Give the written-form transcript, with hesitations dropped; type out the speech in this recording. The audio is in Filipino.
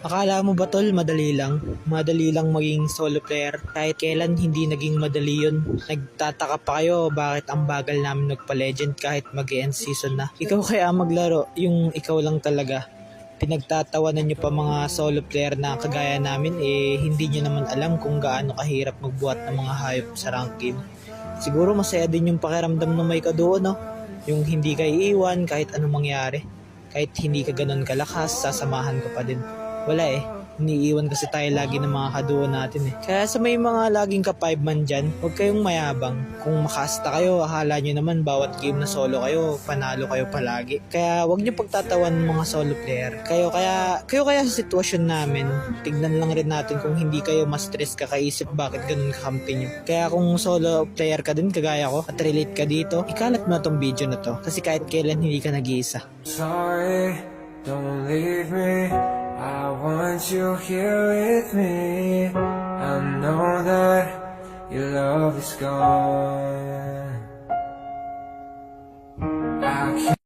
Akala mo ba tol, madali lang? Madali lang maging solo player. Kahit kailan hindi naging madali yun. Nagtataka pa kayo bakit ang bagal namin magpa-legend kahit mag-end season na. Ikaw kaya maglaro, yung ikaw lang talaga. Pinagtatawanan nyo pa mga solo player na kagaya namin hindi nyo naman alam kung gaano kahirap magbuhat ng mga hayop sa rank game. Siguro masaya din yung pakiramdam na may kaduo, no? Yung hindi ka iiwan kahit anong mangyari. Kahit hindi ka ganun kalakas, sasamahan ka pa din. Wala iniiwan kasi tayo lagi ng mga kaduo natin Kaya sa may mga laging ka-5 man dyan, huwag kayong mayabang. Kung makasta kayo, akala nyo naman bawat game na solo kayo, panalo kayo palagi. Kaya huwag nyo pagtatawan ng mga solo player. Kayo kaya sa sitwasyon namin, tignan lang rin natin kung hindi kayo ma-stress kakaisip bakit ganun kakampi nyo. Kaya kung solo player ka din, kagaya ko, at relate ka dito, ikalat mo na tong video na to. Kasi kahit kailan hindi ka nag-iisa. Sorry, don't leave me. I want you here with me. I know that your love is gone. I can't